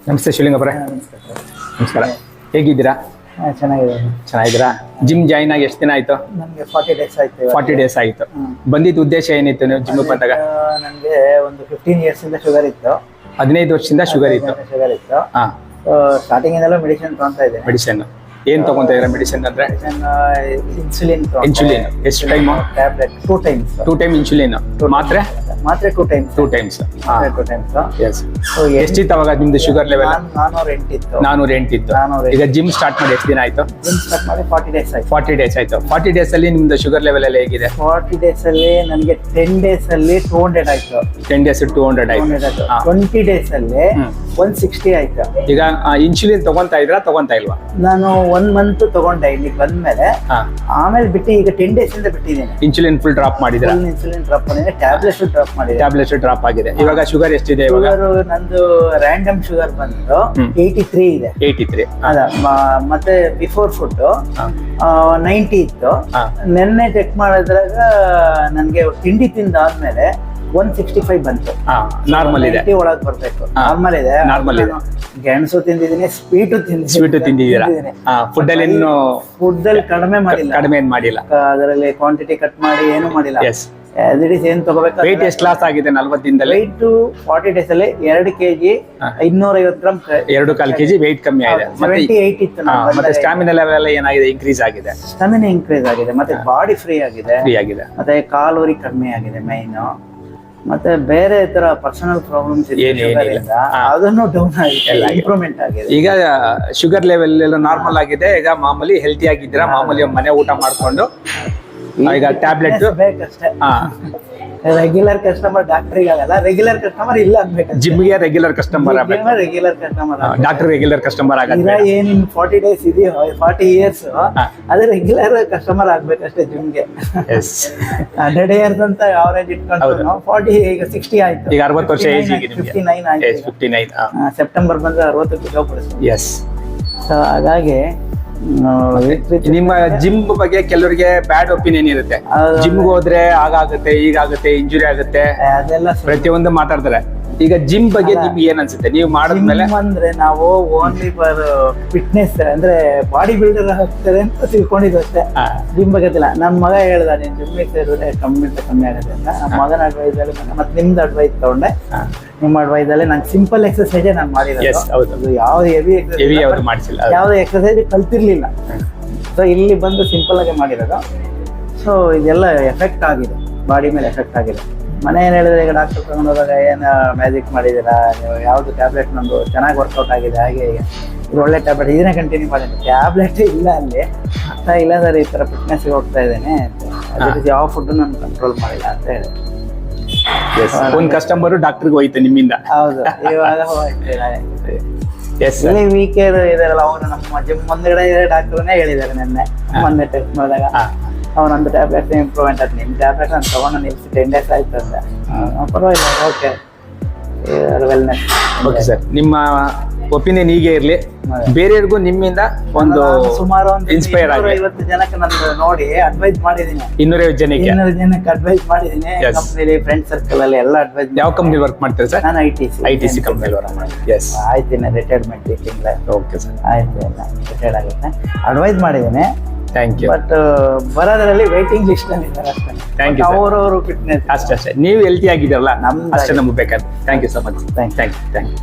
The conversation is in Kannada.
ನಮಸ್ತೆ ಶಿವಲಿಂಗಪ್ಪರೇ. ನಮಸ್ಕಾರ. ಹೇಗಿದ್ದೀರಾ? ಚೆನ್ನಾಗಿದ್ದೀರಾ? ಜಿಮ್ ಜಾಯಿನ್ ಆಗಿ ಎಷ್ಟು ದಿನ ಆಯ್ತು? ನನಗೆ 40 ಡೇಸ್ ಆಯ್ತು. 40 ಡೇಸ್ ಆಯ್ತು. ಬಂದಿದ್ದ ಉದ್ದೇಶ ಏನಿತ್ತು ನೀವು ಜಿಮ್ ಬಂದಾಗ? ನನಗೆ ಒಂದು 15 ಇಯರ್ಸ್ ಇಂದ ಶುಗರ್ ಇತ್ತು. 15 ವರ್ಷದಿಂದ ಶುಗರ್ ಇತ್ತು. ಹಾ. ಸ್ಟಾರ್ಟಿಂಗ್ ಇಂದಲೂ ಮೆಡಿಸಿನ್ ತಗೊಂತಾ ಇದ್ದೀನಿ. ಮೆಡಿಸಿನ್ ಏನ್ ತಗೊಂತಾ ಇದ್ದೀರಾ? ಮೆಡಿಸಿನ್ ಅಂದ್ರೆ ಇನ್ಸುಲಿನ್. ಎಷ್ಟು time? Tablet 2 times. 2 time insulin. ಮಾತ್ರೆ 2 ಟೈಮ್ಸ್. 2 ಟೈಮ್ಸ್. ಎಸ್. ಸೊ ಎಷ್ಟಿತ್ತು ಅವಾಗ ನಿಮ್ದು ಶುಗರ್ ಲೆವೆಲ್? 408 ಇತ್ತು. 408 ಇತ್ತು. ಈಗ ಜಿಮ್ ಸ್ಟಾರ್ಟ್ ಮಾಡಿ ಎಷ್ಟು ದಿನ ಆಯ್ತು? ಜಿಮ್ ಸ್ಟಾರ್ಟ್ ಮಾಡಿ 40 ಡೇಸ್ ಆಯ್ತು. 40 ಡೇಸ್ ಆಯ್ತು. 40 ಡೇಸ್ ಅಲ್ಲಿ ನಿಮ್ದು ಶುಗರ್ ಲೆವೆಲ್ ಎಲ್ಲ ಹೇಗಿದೆ? 40 ಡೇಸ್ ಅಲ್ಲಿ ನನಗೆ 10 ಡೇಸ್ ಅಲ್ಲಿ 200 ಆಯ್ತು. 10 ಡೇಸ್ 200 ಆಯ್ತು. 20 ಡೇಸ್ ಅಲ್ಲಿ 160 ಆಯ್ತು. ಈಗ ಇನ್ಸುಲಿನ್ ತಗೊಂತಾ ಇದ್ರಾ ತಗೊಂತಾ ಇಲ್ವಾ? ನಾನು 1 ಮಂತ್ ತಗೊಂಡೆ ಇಲ್ಲಿ ಬಂದ್ಮೇಲೆ. ಆಮೇಲೆ ಬಿಟ್ಟು ಈಗ 10 ಡೇಸ್ ಇಂದ ಬಿಟ್ಟಿದ್ದೀನಿ. ಇನ್ಸುಲಿನ್ ಫುಲ್ ಡ್ರಾಪ್ ಮಾಡಿದ್ರೆ? ಇನ್ಸುಲಿನ್ ಡ್ರಾಪ್ ಮಾಡಿದ್ರೆ ಟ್ಯಾಬ್ಲೆಟ್ಸ್ ಡ್ರಾಪ್ ಮಾಡಿದೆ. ಟ್ಯಾಬ್ಲೆಟ್ಸ್ ಡ್ರಾಪ್ ಆಗಿದೆ. ಇವಾಗ ಶುಗರ್ ಎಷ್ಟಿದೆ ಇವಾಗ? ನಂದು ರ್ಯಾಂಡಮ್ ಶುಗರ್ ಬಂದು 83 ಇದೆ. 83. ಅದ ಮತ್ತೆ ಬಿಫೋರ್ ಫುಡ್ 90 ಇತ್ತು. ನೆನ್ನೆ ಚೆಕ್ ಮಾಡಿದ್ರಾಗ ನನ್ಗೆ ತಿಂಡಿ ತಿಂದಾದ್ಮೇಲೆ 165 ಬಂತು. ನಾರ್ಮಲ್ ಇದೆ. ಒಳಗೆ ಬರ್ಬೇಕು. ನಾರ್ಮಲ್ ಇದೆ. ನಾರ್ಮಲ್ ಇದೆ. ಗೆಣಸು ತಿಂದಿದ್ದೀನಿ, ಸ್ವೀಟ್ ತಿಂದಿದ್ದೀರಾ? ಫುಡ್ ಅಲ್ಲಿ ಫುಡ್ ಅಲ್ಲಿ ಕಡಿಮೆ ಏನ್ ಮಾಡಿಲ್ಲ. ಅದರಲ್ಲಿ ಕ್ವಾಂಟಿಟಿ ಕಟ್ ಮಾಡಿ ಏನು ಮಾಡಿಲ್ಲ. ಎಸ್. ಏನ್ ತಗೋಬೇಕು. ವೆಯ್ಟ್ ಎಷ್ಟು ಲಾಸ್ ಆಗಿದೆ 40 ದಿನದಲ್ಲಿ? ವೆಯ್ಟ್ 40 ಡೇಸ್ ಅಲ್ಲಿ 2 kg 250 ಗ್ರಾಮ್ 2.25 kg ವೆಯ್ಟ್ ಕಮ್ಮಿ ಆಗಿದೆ. 78 ಇತ್ತು. ಮತ್ತೆ ಸ್ಟಾಮಿನಾ ಲೆವೆಲ್ ಏನಾಗಿದೆ? ಇನ್ಕ್ರೀಸ್ ಆಗಿದೆ. ಸ್ಟಾಮಿನಾ ಇನ್ಕ್ರೀಸ್ ಆಗಿದೆ. ಮತ್ತೆ ಬಾಡಿ ಫ್ರೀ ಆಗಿದೆ. ಮತ್ತೆ ಕಾಲೋರಿ ಕಡಿಮೆ ಆಗಿದೆ ಮೈನ್. ಮತ್ತೆ ಬೇರೆ ತರ ಪರ್ಸನಲ್ ಪ್ರಾಬ್ಲಮ್ಸ್ ಅದನ್ನು ಡೌನ್ ಆಗಿದೆ. ಇಂಪ್ರೂವ್ಮೆಂಟ್ ಆಗಿದೆ. ಈಗ ಶುಗರ್ ಲೆವೆಲ್ ಎಲ್ಲ ನಾರ್ಮಲ್ ಆಗಿದೆ. ಈಗ ಮಾಮೂಲಿ ಹೆಲ್ತಿ ಆಗಿದ್ದೀರಾ? ಮಾಮೂಲಿ ಮನೆ ಊಟ ಮಾಡ್ಕೊಂಡು ಈಗ ಟ್ಯಾಬ್ಲೆಟ್ ಬೇಕಷ್ಟೇ. ರೆಗ್ಯುಲರ್ ಕಸ್ಟಮರ್ ಡಾಕ್ಟರ್ಗೆ ಆಗಲ್ಲ. ರೆಗ್ಯುಲರ್ ಕಸ್ಟಮರ್ ಇಲ್ಲ ಅನ್ಬೇಕು. ಜಿಮ್ಗೆ regular customer regular customer doctor regular customer ಆಗಲ್ಲ. ಏನ್ 40 ಡೇಸ್ ಇದೆಯೋ 40 ಇಯರ್ಸ್ ಅದೇ ರೆಗ್ಯುಲರ್ ಕಸ್ಟಮರ್ ಆಗ್ಬೇಕಷ್ಟೇ ಜಿಮ್ಗೆ. 100 ಇಯರ್ಸ್ ಅಂತ ಅವರೇಜ್ ಇಟ್ಕೊಂಡು 40 ಈಗ 60 ಆಯ್ತು. ಈಗ 60 ವರ್ಷ ಏಜ್ ಈಗ 59 ಆಯ್ತು. 59. ಸೆಪ್ಟೆಂಬರ್ ಬಂದ್ರೆ 60ಕ್ಕೆ ಹೋಗ್ಬಿಡಿಸ್ತು. ಎಸ್. ಹಾಗಾಗಿ ನಿಮ್ಮ ಜಿಮ್ ಬಗ್ಗೆ ಕೆಲವರಿಗೆ ಬ್ಯಾಡ್ ಒಪಿನಿಯನ್ ಇರುತ್ತೆ. ಜಿಮ್ಗೆ ಹೋದ್ರೆ ಆಗುತ್ತೆ, ಈಗಾಗುತ್ತೆ, ಇಂಜುರಿ ಆಗುತ್ತೆ, ಅದೆಲ್ಲ ಪ್ರತಿಯೊಂದು ಮಾತಾಡ್ತಾರೆ. ಈಗ ಜಿಮ್ ಬಗ್ಗೆ ನಿಮ್ಗೆ ಏನ್ ಅನ್ಸುತ್ತೆ? ನೀವು ಮಾಡಿದ್ಮೇಲೆ ಅಂದ್ರೆ ನಾವು ಓನ್ಲಿ ಫಾರ್ ಫಿಟ್ನೆಸ್ ಅಂದ್ರೆ ಬಾಡಿ ಬಿಲ್ಡರ್ ಆಗ್ತಾರೆ ಅಂತ ತಿಳ್ಕೊಂಡಿದ್ದು ಅಷ್ಟೇ. ಜಿಮ್ ಬಗ್ಗೆ ಗೊತ್ತಿಲ್ಲ. ನನ್ನ ಮಗ ಹೇಳ್ದ ನೀನ್ ಜಿಮ್ಮಿಗೆ ಸೇರಿದ್ರೆ ಕಮ್ಮಿ ಆಗುತ್ತೆ ಅಂತ. ನಮ್ಮ ಮಗನ ಅಡ್ವೈಸ್ ಅಲ್ಲಿ ಮತ್ತೆ ನಿಮ್ದು ಅಡ್ವೈಸ್ ತಗೊಂಡೆ. ನಿಮ್ಮ ಅಡ್ವೈಸ್ ಅಲ್ಲಿ ನಾನು ಸಿಂಪಲ್ ಎಕ್ಸರ್ಸೈಜ್ ನಾನು ಮಾಡಿರೋದು. ಯಾವ್ದು ಹೆವಿ ಮಾಡಿಸಿಲ್ಲ, ಯಾವ್ದು ಎಕ್ಸರ್ಸೈಜ್ ಕಲ್ತಿರ್ಲಿಲ್ಲ. ಸೊ ಇಲ್ಲಿ ಬಂದು ಸಿಂಪಲ್ ಆಗಿ ಮಾಡಿರೋದು. ಸೊ ಇದೆಲ್ಲ ಎಫೆಕ್ಟ್ ಆಗಿದೆ, ಬಾಡಿ ಮೇಲೆ ಎಫೆಕ್ಟ್ ಆಗಿದೆ. ಮನೆ ಏನ್ ಹೇಳಿದ್ರೆ ಈಗ ಡಾಕ್ಟರ್ ತಗೊಂಡು ಹೋದಾಗ ಏನು ಮ್ಯಾಜಿಕ್ ಮಾಡಿದ್ದೀರಾ ನೀವು? ಯಾವ್ದು ಟ್ಯಾಬ್ಲೆಟ್ ನಂದು ಚೆನ್ನಾಗಿ ವರ್ಕೌಟ್ ಆಗಿದೆ, ಹಾಗೆ ಇದು ಒಳ್ಳೆ ಟ್ಯಾಬ್ಲೆಟ್, ಇದನ್ನೇ ಕಂಟಿನ್ಯೂ ಮಾಡಿದ್ದೀನಿ. ಟ್ಯಾಬ್ಲೆಟ್ ಇಲ್ಲ ಅಲ್ಲಿ. ಇಲ್ಲಾಂದ್ರೆ ಈ ತರ ಫಿಟ್ನೆಸ್ಗೆ ಹೋಗ್ತಾ ಇದ್ದೇನೆ. ಅದೇ ರೀತಿ ಯಾವ ಫುಡ್ ನಾನು ಕಂಟ್ರೋಲ್ ಮಾಡಿಲ್ಲ ಅಂತ ಹೇಳಿ ಒಂದ್ ಕಸ್ಟಮರ್ ಡಾಕ್ಟರ್ಗೆ ಹೋಯ್ತು ನಿಮ್ಮಿಂದ. ಹೌದು, ಇವಾಗ ವೀಕೇರ್ ಇದೆಲ್ಲ ಅವರು ನಮ್ಮ ಜಿಮ್ ಮುಂದ್ಗಡೆ ಡಾಕ್ಟರ್ನೇ ಹೇಳಿದ್ದಾರೆ. ನಿನ್ನೆ ಮೊನ್ನೆ ಟೆಸ್ಟ್ ಮಾಡಿದಾಗ ಅವನೊಂದು ಟ್ಯಾಬ್ಲೆಟ್ ಇಂಪ್ರೂವ್ಮೆಂಟ್ ಆಯ್ತು. ನಿಮ್ಮ ಟ್ಯಾಬ್ಲೆಟ್ ನಾನು ತಗೊಂಡು ನಿಲ್ಸಿ 10 ಡೇಸ್ ಆಯ್ತು ಅಂದೆ. ಪರವಾಗಿಲ್ಲ, ಓಕೆ ವೆಲ್ನೆಸ್. ಓಕೆ ಸರ್, ನಿಮ್ಮ ಒಪಿನಿಯನ್ ಹೀಗೆ ಇರಲಿ. ಬೇರೆಯವ್ರಿಗೂ ನಿಮ್ಮಿಂದ ಒಂದು ಸುಮಾರು ಒಂದು ಇನ್ಸ್ಪೈರ್ ಆಗಿ 250 ಜನಕ್ಕೆ ನಾನು ನೋಡಿ ಅಡ್ವೈಸ್ ಮಾಡಿದ್ದೀನಿ. 250 ಜನಕ್ಕೆ ಅಡ್ವೈಸ್ ಮಾಡಿದ್ದೀನಿ. ಕಂಪ್ನಿಲಿ ಫ್ರೆಂಡ್ ಸರ್ಕಲ್ ಅಲ್ಲಿ ಎಲ್ಲ ಅಡ್ವೈಸ್. ಯಾವ ಕಂಪ್ನಿ ವರ್ಕ್ ಮಾಡ್ತೀರಾ ಸರ್? ನಾನು ಐಟಿಸಿ ಕಂಪ್ನಿ ವರ್ಕ್ ಮಾಡ್ತೀನಿ. ಎಸ್, ಆಯ್ತೀನಿ. ರಿಟೈರ್ಮೆಂಟ್ ತಿಂಗಳ. ಓಕೆ ಸರ್, ಆಯ್ತು, ಎಲ್ಲ ರಿಟೈರ್ಡ್ ಆಗುತ್ತೆ. ಅಡ್ವೈಸ್ ಮಾಡಿದ್ದೀನಿ. Thank you. ಬಟ್ ಬರೋದ್ರಲ್ಲಿ ವೇಟಿಂಗ್ ಲಿಸ್ಟ್ ಅಲ್ಲಿ ಇದ್ದಾರೆ ಅಷ್ಟೇ. Thank you. ಅವರವರು ಫಿಟ್ನೆಸ್ ಅಷ್ಟೇ. ನೀವು ಹೆಲ್ತಿ ಆಗಿದ್ದೀರಲ್ಲ, ಅಷ್ಟೇ ನಮ್ಗೆ ಬೇಕಾದ್ರೆ. Thank you so much. Thank you.